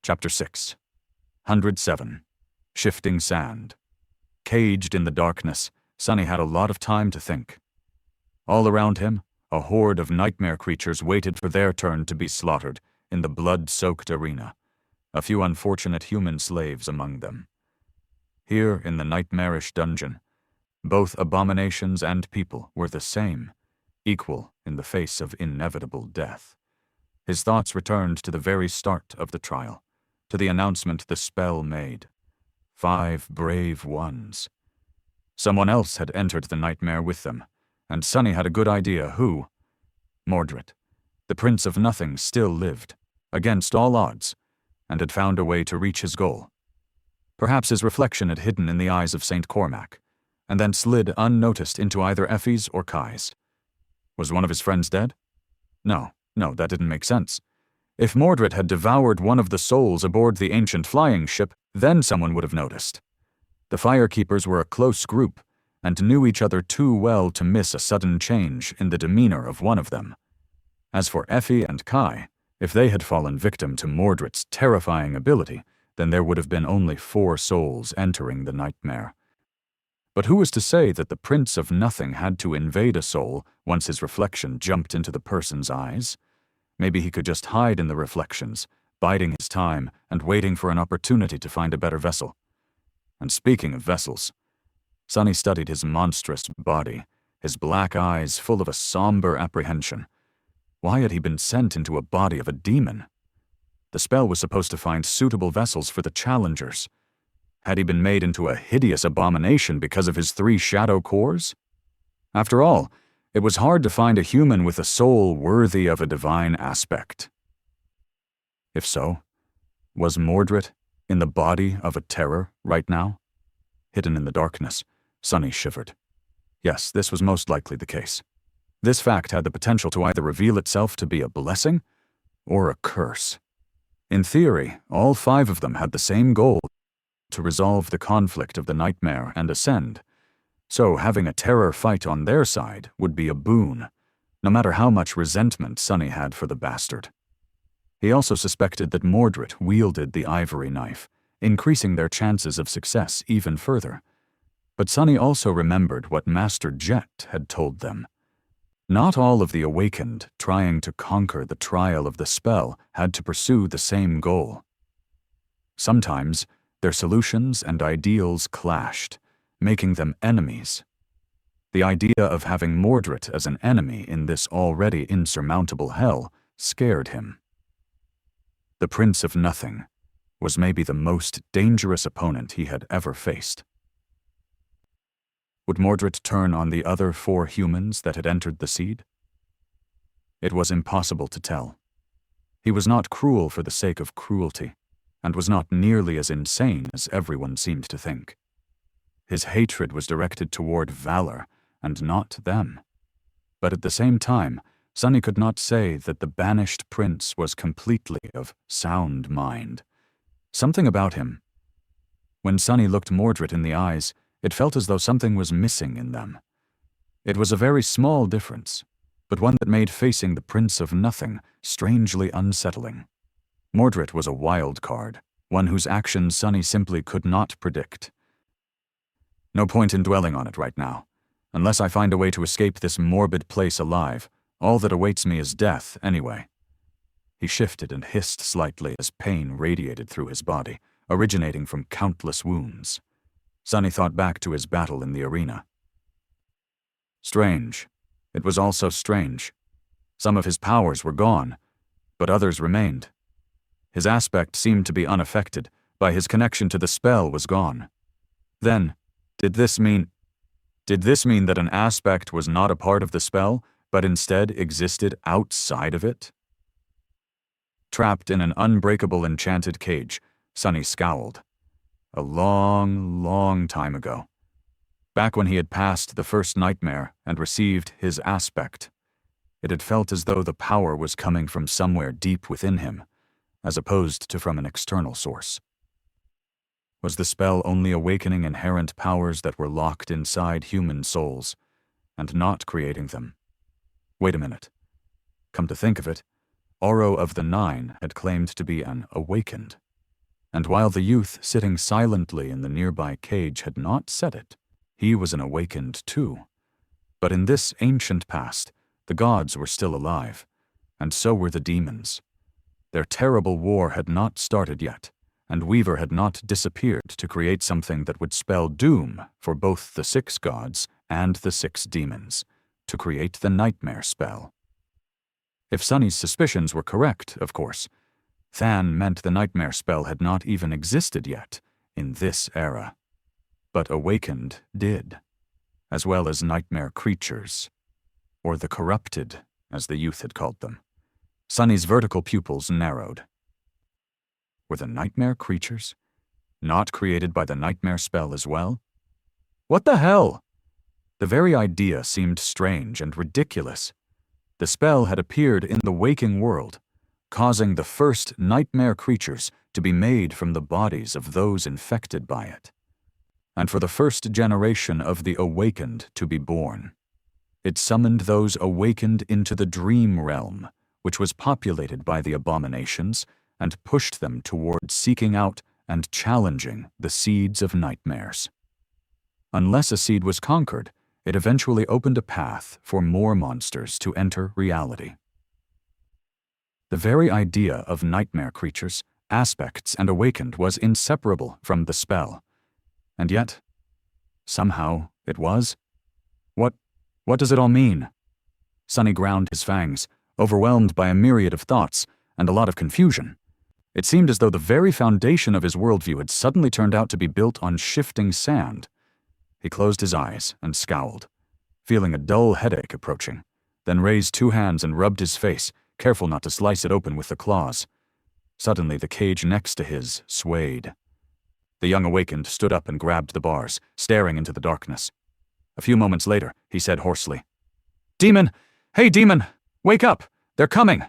Chapter 6. 107. Shifting Sand. Caged in the darkness, Sonny had a lot of time to think. All around him, a horde of nightmare creatures waited for their turn to be slaughtered in the blood-soaked arena, a few unfortunate human slaves among them. Here in the nightmarish dungeon, both abominations and people were the same, equal in the face of inevitable death. His thoughts returned to the very start of the trial, to the announcement the spell made. 5 brave ones. Someone else had entered the nightmare with them, and Sonny had a good idea who. Mordred, the Prince of Nothing, still lived, against all odds, and had found a way to reach his goal. Perhaps his reflection had hidden in the eyes of St. Cormac, and then slid unnoticed into either Effie's or Kai's. Was one of his friends dead? No, that didn't make sense. If Mordred had devoured one of the souls aboard the ancient flying ship, then someone would have noticed. The Firekeepers were a close group, and knew each other too well to miss a sudden change in the demeanor of one of them. As for Effie and Kai, if they had fallen victim to Mordred's terrifying ability, then there would have been only 4 souls entering the nightmare. But who was to say that the Prince of Nothing had to invade a soul once his reflection jumped into the person's eyes? Maybe he could just hide in the reflections, biding his time and waiting for an opportunity to find a better vessel. And speaking of vessels, Sonny studied his monstrous body, his black eyes full of a somber apprehension. Why had he been sent into a body of a demon? The spell was supposed to find suitable vessels for the challengers. Had he been made into a hideous abomination because of his 3 shadow cores? After all, it was hard to find a human with a soul worthy of a divine aspect. If so, was Mordred in the body of a terror right now? Hidden in the darkness, Sonny shivered. Yes, this was most likely the case. This fact had the potential to either reveal itself to be a blessing or a curse. In theory, all 5 of them had the same goal: to resolve the conflict of the nightmare and ascend. So having a terror fight on their side would be a boon, no matter how much resentment Sonny had for the bastard. He also suspected that Mordred wielded the ivory knife, increasing their chances of success even further. But Sonny also remembered what Master Jet had told them. Not all of the awakened trying to conquer the trial of the spell had to pursue the same goal. Sometimes their solutions and ideals clashed, making them enemies. The idea of having Mordred as an enemy in this already insurmountable hell scared him. The Prince of Nothing was maybe the most dangerous opponent he had ever faced. Would Mordred turn on the other 4 humans that had entered the seed? It was impossible to tell. He was not cruel for the sake of cruelty, and was not nearly as insane as everyone seemed to think. His hatred was directed toward Valor, and not them. But at the same time, Sonny could not say that the banished prince was completely of sound mind. Something about him. When Sonny looked Mordred in the eyes, it felt as though something was missing in them. It was a very small difference, but one that made facing the Prince of Nothing strangely unsettling. Mordred was a wild card, one whose actions Sonny simply could not predict. No point in dwelling on it right now. Unless I find a way to escape this morbid place alive, all that awaits me is death anyway. He shifted and hissed slightly as pain radiated through his body, originating from countless wounds. Sonny thought back to his battle in the arena. Strange. It was also strange. Some of his powers were gone, but others remained. His aspect seemed to be unaffected, but his connection to the spell was gone. Then, did this mean that an aspect was not a part of the spell, but instead existed outside of it? Trapped in an unbreakable enchanted cage, Sonny scowled. A long, long time ago. Back when he had passed the first nightmare and received his aspect, it had felt as though the power was coming from somewhere deep within him, as opposed to from an external source. Was the spell only awakening inherent powers that were locked inside human souls, and not creating them? Wait a minute. Come to think of it, Oro of the Nine had claimed to be an awakened. And while the youth sitting silently in the nearby cage had not said it, he was an awakened too. But in this ancient past, the gods were still alive, and so were the demons. Their terrible war had not started yet, and Weaver had not disappeared to create something that would spell doom for both the 6 gods and the 6 demons, to create the nightmare spell. If Sunny's suspicions were correct, of course, Than meant the nightmare spell had not even existed yet in this era. But awakened did, as well as nightmare creatures, or the corrupted, as the youth had called them. Sunny's vertical pupils narrowed. Were the nightmare creatures not created by the nightmare spell as well? What the hell? The very idea seemed strange and ridiculous. The spell had appeared in the waking world, causing the first nightmare creatures to be made from the bodies of those infected by it, and for the first generation of the awakened to be born. It summoned those awakened into the dream realm, which was populated by the abominations, and pushed them toward seeking out and challenging the seeds of nightmares. Unless a seed was conquered, it eventually opened a path for more monsters to enter reality. The very idea of nightmare creatures, aspects, and awakened was inseparable from the spell. And yet, somehow, it was. What does it all mean? Sunny ground his fangs, overwhelmed by a myriad of thoughts and a lot of confusion. It seemed as though the very foundation of his worldview had suddenly turned out to be built on shifting sand. He closed his eyes and scowled, feeling a dull headache approaching, then raised 2 hands and rubbed his face, careful not to slice it open with the claws. Suddenly, the cage next to his swayed. The young awakened stood up and grabbed the bars, staring into the darkness. A few moments later, he said hoarsely, "Demon! Hey, demon! Wake up! They're coming!"